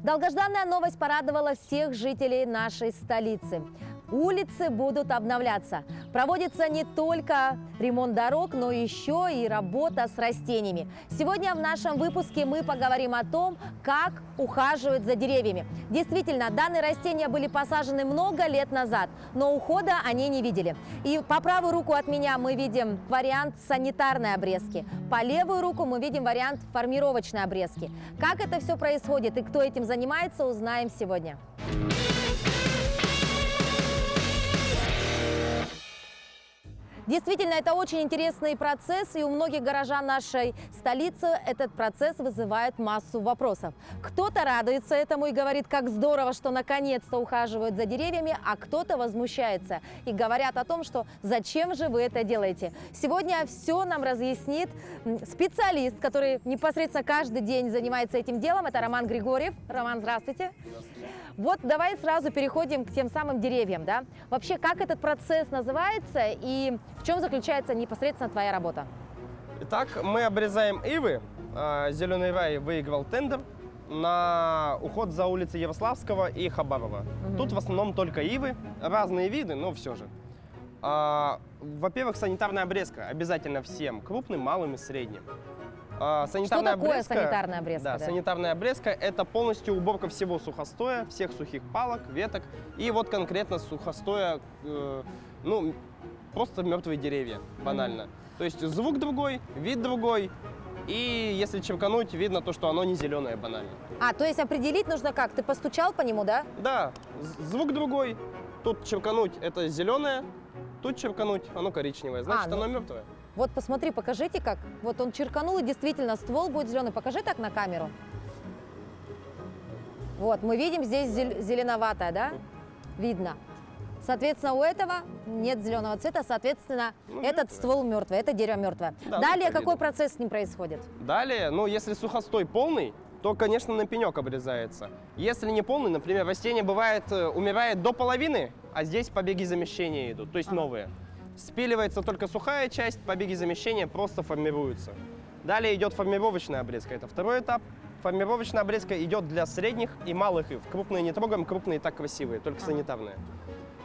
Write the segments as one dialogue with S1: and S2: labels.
S1: Долгожданная новость порадовала всех жителей нашей столицы. Улицы будут обновляться. Проводится не только ремонт дорог, но еще и работа с растениями. Сегодня в нашем выпуске мы поговорим о том, как ухаживают за деревьями. Действительно, данные растения были посажены много лет назад, но ухода они не видели. И по правую руку от меня мы видим вариант санитарной обрезки. По левую руку мы видим вариант формировочной обрезки. Как это все происходит и кто этим занимается, узнаем сегодня. Действительно, это очень интересный процесс, и у многих горожан нашей столицы этот процесс вызывает массу вопросов. Кто-то радуется этому и говорит, как здорово, что наконец-то ухаживают за деревьями, а кто-то возмущается и говорят о том, что зачем же вы это делаете. Сегодня все нам разъяснит специалист, который непосредственно каждый день занимается этим делом. Это Роман Григорьев. Роман, здравствуйте.
S2: Здравствуйте.
S1: Вот давай сразу переходим к тем самым деревьям, да? Вообще, как этот процесс называется и в чем заключается непосредственно твоя работа?
S2: Итак, мы обрезаем ивы. Зеленый рай выиграл тендер на уход за улицей Ярославского и Хабарова. Тут в основном только ивы, разные виды, но все же. Во-первых, санитарная обрезка обязательно всем, крупным, малым и средним.
S1: Санитарная что такое санитарная обрезка?
S2: Да, санитарная обрезка – это полностью уборка всего сухостоя, всех сухих палок, веток. И вот конкретно сухостоя, просто мертвые деревья, банально. То есть звук другой, вид другой. И если черкануть, видно то, что оно не зеленое, банально.
S1: То есть определить нужно как? Ты постучал по нему, да?
S2: Да, звук другой. Тут черкануть – это зеленое, тут черкануть – оно коричневое, значит, оно мертвое.
S1: Вот посмотри, покажите как. Вот он черканул, и действительно ствол будет зеленый. Покажи так на камеру. Вот, мы видим здесь зеленоватое, да? Видно. Соответственно, у этого нет зеленого цвета, соответственно, этот ствол мертвый, это дерево мертвое. Да, далее какой процесс с ним происходит?
S2: Далее, если сухостой полный, то, конечно, на пенек обрезается. Если не полный, например, растение бывает, умирает до половины, а здесь побеги замещения идут, то есть новые. Спиливается только сухая часть, побеги замещения просто формируются. Далее идет формировочная обрезка, это второй этап. Формировочная обрезка идет для средних и малых ив. Крупные не трогаем, крупные и так красивые, только санитарные.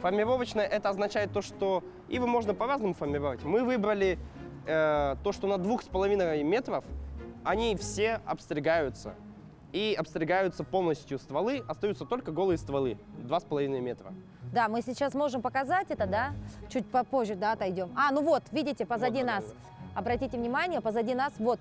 S2: Формировочная это означает то, что ивы можно по-разному формировать. Мы выбрали то, что на 2,5 метров они все обстригаются. И обстригаются полностью стволы, остаются только голые стволы, 2,5 метра.
S1: Да, мы сейчас можем показать это, да? Чуть попозже, да, отойдем. Вот, видите, позади нас. Обратите внимание, позади нас вот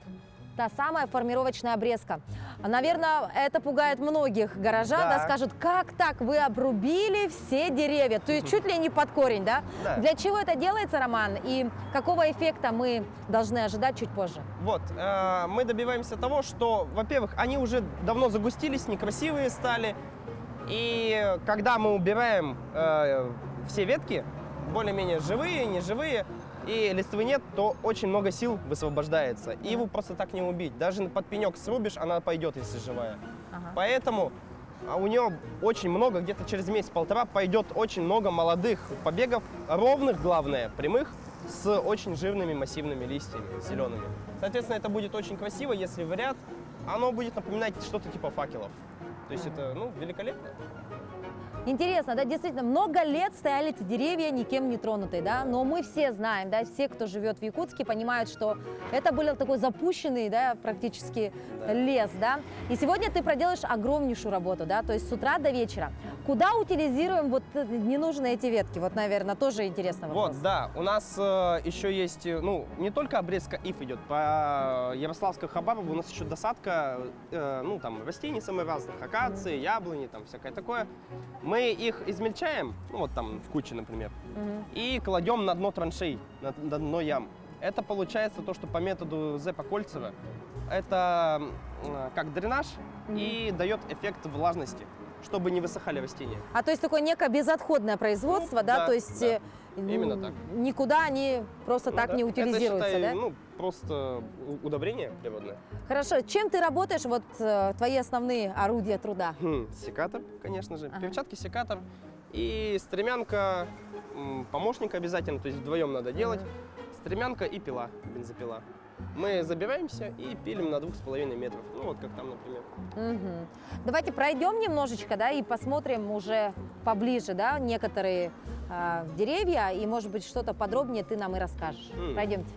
S1: та самая формировочная обрезка. Наверное, это пугает многих горожан, да, скажут, как так, вы обрубили все деревья, то есть чуть ли не под корень, да? Для чего это делается, Роман, и какого эффекта мы должны ожидать чуть позже?
S2: Вот, мы добиваемся того, что, во-первых, они уже давно загустились, некрасивые стали, и когда мы убираем все ветки, более-менее живые, неживые, и листвы нет, то очень много сил высвобождается. И его просто так не убить. Даже под пенек срубишь, она пойдет, если живая. Поэтому у нее очень много, где-то через месяц-полтора пойдет очень много молодых побегов, ровных, главное, прямых, с очень жирными массивными листьями, зелеными. Соответственно, это будет очень красиво, если в ряд оно будет напоминать что-то типа факелов. То есть это, великолепно.
S1: Интересно, да, действительно, много лет стояли эти деревья, никем не тронутые, да, но мы все знаем, да, все, кто живет в Якутске, понимают, что это был такой запущенный, да, практически лес, да, и сегодня ты проделаешь огромнейшую работу, да, то есть с утра до вечера. Куда утилизируем вот ненужные эти ветки? Вот, наверное, тоже интересный вопрос.
S2: Вот, да, у нас еще есть, не только обрезка ив идет, по Ярославско-Хабарову у нас еще досадка, растений самых разных, акации, яблони, там всякое такое. Мы их измельчаем, там в куче, например, и кладем на дно траншей, на дно ям. Это получается то, что по методу Зепа Кольцева, это как дренаж и дает эффект влажности, чтобы не высыхали растения.
S1: То есть такое некое безотходное производство, да? То есть
S2: именно так.
S1: Никуда они просто так не утилизируются,
S2: это, считай,
S1: да?
S2: Просто удобрение природное.
S1: Хорошо. Чем ты работаешь, твои основные орудия труда?
S2: Секатор, конечно же, перчатки, секатор и стремянка, помощник обязательно, то есть вдвоем надо делать, стремянка и пила, бензопила. Мы забираемся и пилим на 2,5 метров. Ну вот как там, например.
S1: Мгм. Давайте пройдем немножечко, да, и посмотрим уже поближе, да, некоторые деревья, и, может быть, что-то подробнее ты нам и расскажешь. Пройдемте.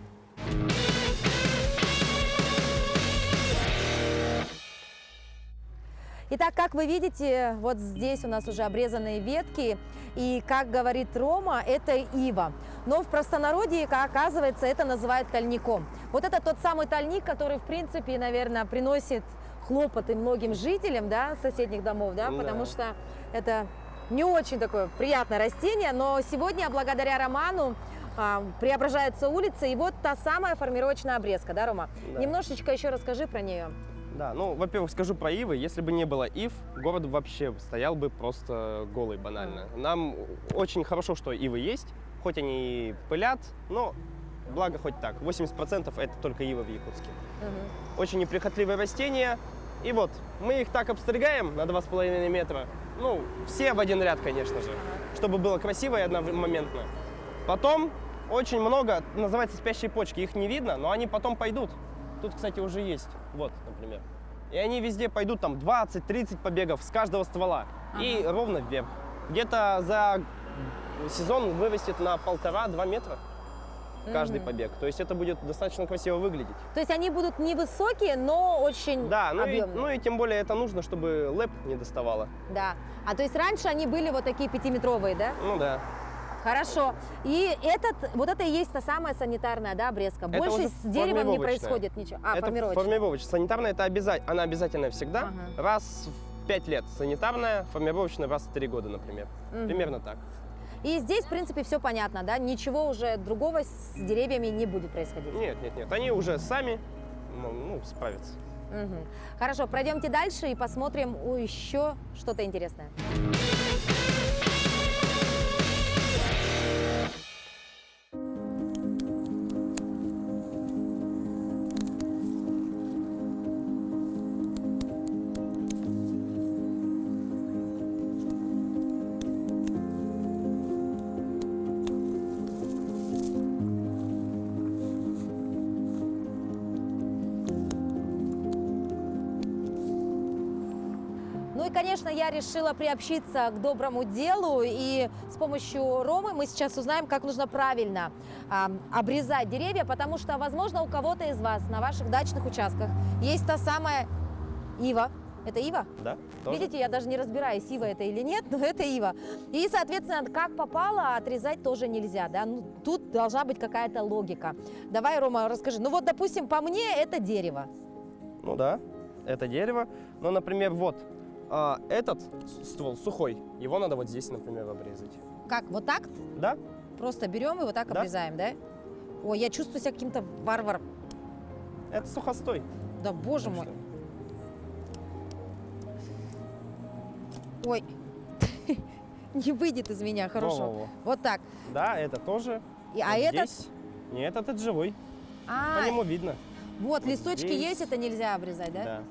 S1: Итак, как вы видите, вот здесь у нас уже обрезанные ветки, и, как говорит Рома, это ива. Но в простонародье, как оказывается, это называют тальником. Вот это тот самый тальник, который, в принципе, наверное, приносит хлопоты многим жителям, да, соседних домов, да, потому что это не очень такое приятное растение, но сегодня, благодаря Роману, преображается улица, и вот та самая формировочная обрезка, да, Рома?
S2: Да.
S1: Немножечко еще расскажи про нее.
S2: Да, ну, во-первых, скажу про ивы. Если бы не было ив, город вообще стоял бы просто голый, банально. Нам очень хорошо, что ивы есть, хоть они и пылят, но благо хоть так. 80% это только ивы в Якутске. Очень неприхотливые растения. И вот, мы их так обстригаем на 2,5 метра. Ну, все в один ряд, конечно же, чтобы было красиво и одномоментно. Потом очень много, называется спящие почки, их не видно, но они потом пойдут. Тут, кстати, уже есть, вот, например. И они везде пойдут, там 20-30 побегов с каждого ствола. И ровно вверх. Где-то за сезон вырастет на 1,5-2 метра каждый побег. То есть это будет достаточно красиво выглядеть.
S1: То есть они будут невысокие, но очень
S2: Да,
S1: объемные.
S2: ну и тем более это нужно, чтобы лэп не доставало.
S1: Да. А то есть раньше они были вот такие 5-метровые, да?
S2: Ну да.
S1: Хорошо. И вот это и есть та самая санитарная, да, обрезка.
S2: Это
S1: Больше
S2: уже
S1: с деревом не
S2: формировочная.
S1: происходит ничего.
S2: Это
S1: формировочная.
S2: формировочная. Санитарная это она обязательная всегда.
S1: Ага.
S2: Раз в 5 лет. Санитарная, формировочная раз в 3 года, например. Примерно так.
S1: И здесь, в принципе, все понятно, да? Ничего уже другого с деревьями не будет происходить.
S2: Нет. Они уже сами справятся.
S1: Мгм. Хорошо, пройдемте дальше и посмотрим еще что-то интересное. Ну и, конечно, я решила приобщиться к доброму делу, и с помощью Ромы мы сейчас узнаем, как нужно правильно обрезать деревья, потому что, возможно, у кого-то из вас на ваших дачных участках есть та самая ива. Это ива?
S2: Да? Тоже?
S1: Видите, я даже не разбираюсь, ива это или нет, но это ива. И, соответственно, как попало, отрезать тоже нельзя, да? Ну, тут должна быть какая-то логика. Давай, Рома, расскажи. Ну вот, допустим, по мне это дерево.
S2: Ну да, это дерево. Но, например, вот этот ствол сухой, его надо вот здесь, например, обрезать.
S1: Как, вот так?
S2: Да?
S1: Просто берем и вот так
S2: Да.
S1: обрезаем, да? Ой, я чувствую себя каким-то варваром.
S2: Это сухостой.
S1: Да, боже мой. Ой, не выйдет из меня, хорошо.
S2: Во-во-во.
S1: Вот так.
S2: Да, это тоже.
S1: А
S2: Вот
S1: этот?
S2: здесь. Нет, этот живой.
S1: А,
S2: По нему видно.
S1: вот, листочки
S2: здесь.
S1: есть, это нельзя обрезать, да?
S2: Да.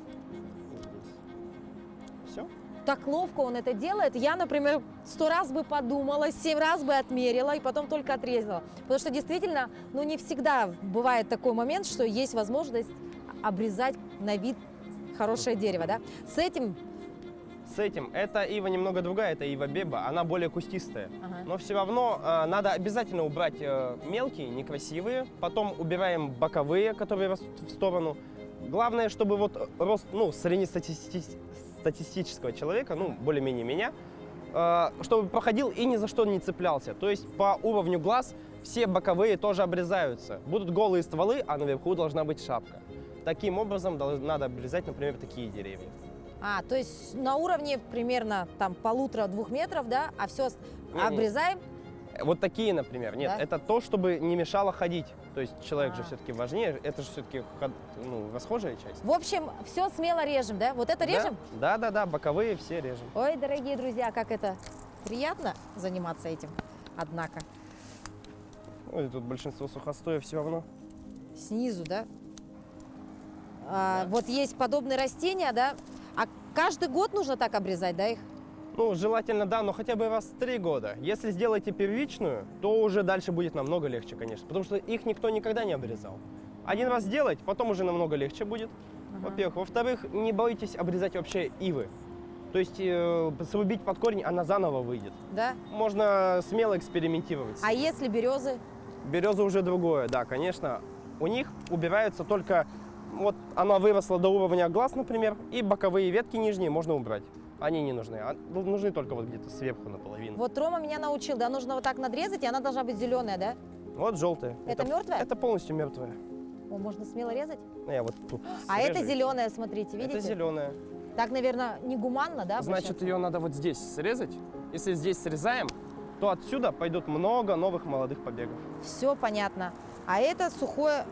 S2: Все?
S1: Так ловко он это делает. Я, например, 100 раз бы подумала, 7 раз бы отмерила и потом только отрезала. Потому что действительно, ну не всегда бывает такой момент, что есть возможность обрезать на вид хорошее дерево, да? С этим
S2: эта ива немного другая, это ива беба, она более кустистая.
S1: Ага.
S2: Но все равно надо обязательно убрать мелкие, некрасивые, потом убираем боковые, которые растут в сторону. Главное, чтобы вот рост, среднестатистического человека, более-менее меня, чтобы проходил и ни за что не цеплялся. То есть по уровню глаз все боковые тоже обрезаются. Будут голые стволы, а наверху должна быть шапка. Таким образом надо обрезать, например, такие деревья.
S1: то есть на уровне примерно там 1,5-2 метров, да, а все
S2: Не-не.
S1: обрезаем.
S2: Вот такие, например. Нет,
S1: Да?
S2: это то, чтобы не мешало ходить. То есть человек же
S1: А.
S2: все-таки важнее, это же все-таки расхожая часть.
S1: В общем, все смело режем, да? Вот это режем?
S2: Да, боковые все режем.
S1: Ой, дорогие друзья, как это приятно заниматься этим, однако.
S2: Ой, тут большинство сухостоев все равно.
S1: Снизу, да? Вот есть подобные растения, да? А каждый год нужно так обрезать, да, их?
S2: Желательно, да, но хотя бы раз в 3 года. Если сделаете первичную, то уже дальше будет намного легче, конечно. Потому что их никто никогда не обрезал. Один раз сделать, потом уже намного легче будет.
S1: Ага.
S2: Во-первых. Во-вторых, не бойтесь обрезать вообще ивы. То есть срубить под корень, она заново выйдет.
S1: Да?
S2: Можно смело экспериментировать.
S1: А если березы?
S2: Береза уже другое, да, конечно. У них убираются только, вот она выросла до уровня глаз, например, и боковые ветки нижние можно убрать. Они не нужны, нужны только вот где-то сверху наполовину.
S1: Вот Рома меня научил, да, нужно вот так надрезать, и она должна быть зеленая, да?
S2: Вот желтая.
S1: Это мертвая?
S2: Это полностью мертвая.
S1: О, можно смело резать?
S2: Ну, я вот тут
S1: А
S2: срежу
S1: это
S2: и всё.
S1: зеленая, смотрите, видите?
S2: Это зеленая.
S1: Так, наверное, негуманно, да?
S2: Значит,
S1: обращаться?
S2: ее надо вот здесь срезать. Если здесь срезаем, то отсюда пойдут много новых молодых побегов.
S1: Все понятно. А это сухое...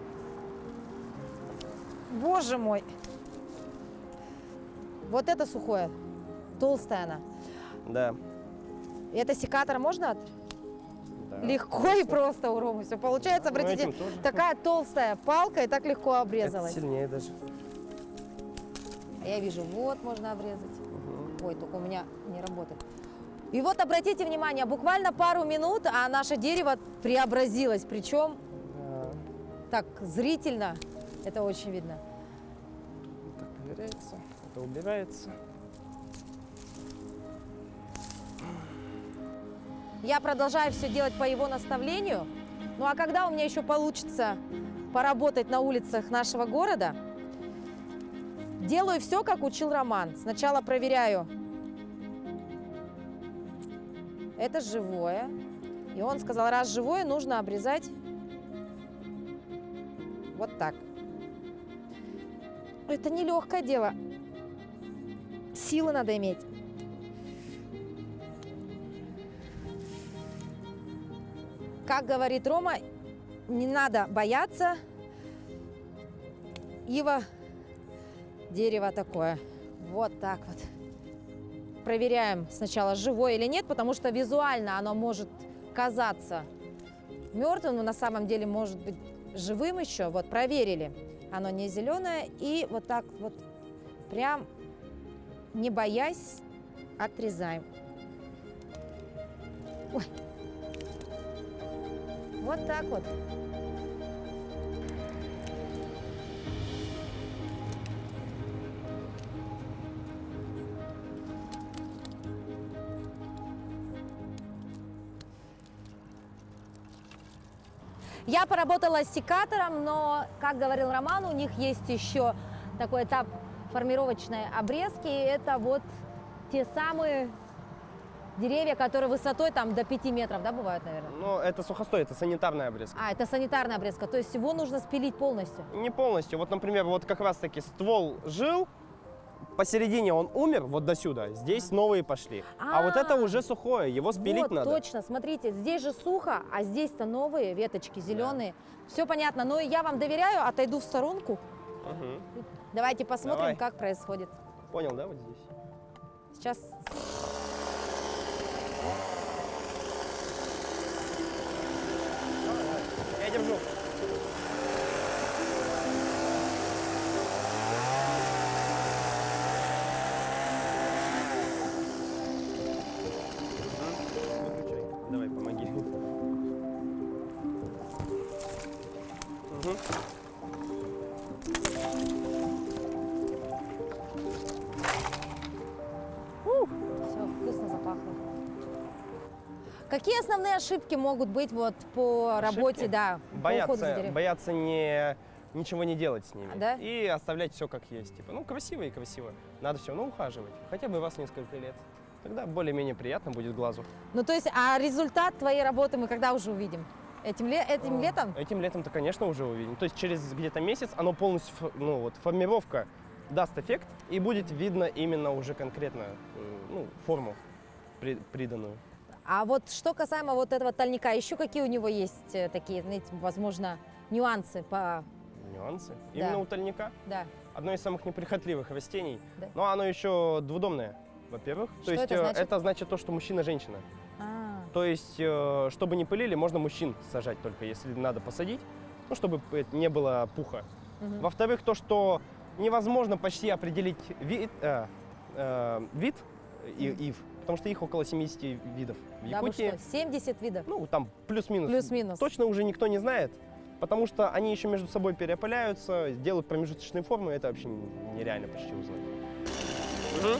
S1: Боже мой! Вот это сухое. Толстая она.
S2: Да.
S1: Это секатор можно?
S2: Да.
S1: Легко и просто у Ромы все получается.
S2: Ну,
S1: Обратите,
S2: этим тоже.
S1: такая толстая палка и так легко
S2: Это
S1: обрезалась.
S2: сильнее даже.
S1: Я вижу, вот можно обрезать.
S2: Мгм.
S1: Ой, только у меня не работает. И вот обратите внимание, буквально пару минут, а наше дерево преобразилось. Причем
S2: Да.
S1: так зрительно, это очень видно.
S2: Так проверяется, это убирается.
S1: Я продолжаю все делать по его наставлению. Ну а когда у меня еще получится поработать на улицах нашего города, делаю все, как учил Роман. Сначала проверяю, это живое. И он сказал, раз живое, нужно обрезать вот так. Это нелегкое дело. Силы надо иметь. Как говорит Рома, не надо бояться. Ива, дерево такое. Вот так вот. Проверяем сначала, живое или нет, потому что визуально оно может казаться мертвым, но на самом деле может быть живым еще. Вот проверили. Оно не зеленое. И вот так вот прям не боясь отрезаем. Ой. Вот так вот. Я поработала с секатором, но, как говорил Роман, у них есть еще такой этап формировочной обрезки. И это вот те самые деревья, которые высотой там до 5 метров, да, бывают, наверное?
S2: Но это сухостой, это санитарная обрезка.
S1: А, это санитарная обрезка, то есть его нужно спилить полностью.
S2: Не полностью. Вот, например, вот как раз таки ствол жил, посередине он умер, вот до сюда. Здесь новые пошли. А вот это уже сухое, его спилить
S1: вот,
S2: надо.
S1: точно, смотрите, здесь же сухо, а здесь-то новые веточки зеленые. Все понятно, но я вам доверяю, отойду в сторонку.
S2: Мгм.
S1: Давайте посмотрим,
S2: Давай.
S1: как происходит.
S2: Понял, да, вот здесь?
S1: Сейчас.
S2: Я держу. Выключай. Давай, помоги. Мгм.
S1: Все, вкусно запахло. Какие основные ошибки могут быть вот по работе, да, по уходу за деревьями?
S2: Бояться ничего не делать с ними.
S1: Да?
S2: И оставлять все как есть. Типа, ну, красиво и красиво. Надо все равно ухаживать. Хотя бы раз в несколько лет. Тогда более-менее приятно будет глазу.
S1: Ну, то есть, а результат твоей работы мы когда уже увидим? Этим летом?
S2: Этим летом-то, конечно, уже увидим. То есть через где-то месяц оно полностью, ну вот, формировка даст эффект, и будет видно именно уже конкретно форму приданную.
S1: А вот что касаемо вот этого тольника, еще какие у него есть такие, знаете, возможно, нюансы по...
S2: Нюансы.
S1: Да.
S2: Именно у тольника
S1: Да.
S2: одно из самых неприхотливых растений,
S1: Да.
S2: но оно еще двудомное, во-первых.
S1: Что
S2: То есть
S1: это значит?
S2: это значит то, что мужчина-женщина.
S1: А,
S2: То есть, чтобы не пылили, можно мужчин сажать только, если надо посадить, ну, чтобы не было пуха.
S1: мгм.
S2: Во-вторых, то, что невозможно почти определить вид ив, потому что их около 70 видов в
S1: Да вы
S2: Якутии.
S1: что, 70 видов?
S2: Ну, там плюс-минус.
S1: Плюс-минус.
S2: Точно уже никто не знает. потому что они еще между собой переопыляются, делают промежуточные формы, это вообще нереально почти узнать. Мгм.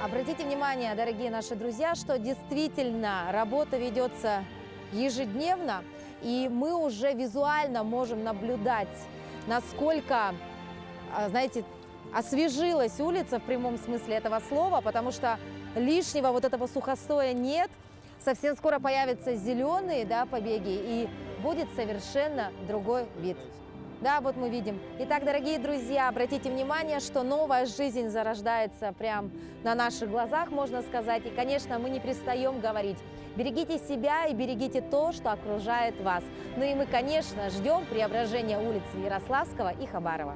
S1: Обратите внимание, дорогие наши друзья, что действительно работа ведется ежедневно, и мы уже визуально можем наблюдать, насколько, знаете, освежилась улица в прямом смысле этого слова, потому что лишнего вот этого сухостоя нет. Совсем скоро появятся зеленые, да, побеги, и будет совершенно другой вид. Да, вот мы видим. Итак, дорогие друзья, обратите внимание, что новая жизнь зарождается прямо на наших глазах, можно сказать. И, конечно, мы не перестаем говорить: берегите себя и берегите то, что окружает вас. Ну и мы, конечно, ждем преображения улицы Ярославского и Хабарова.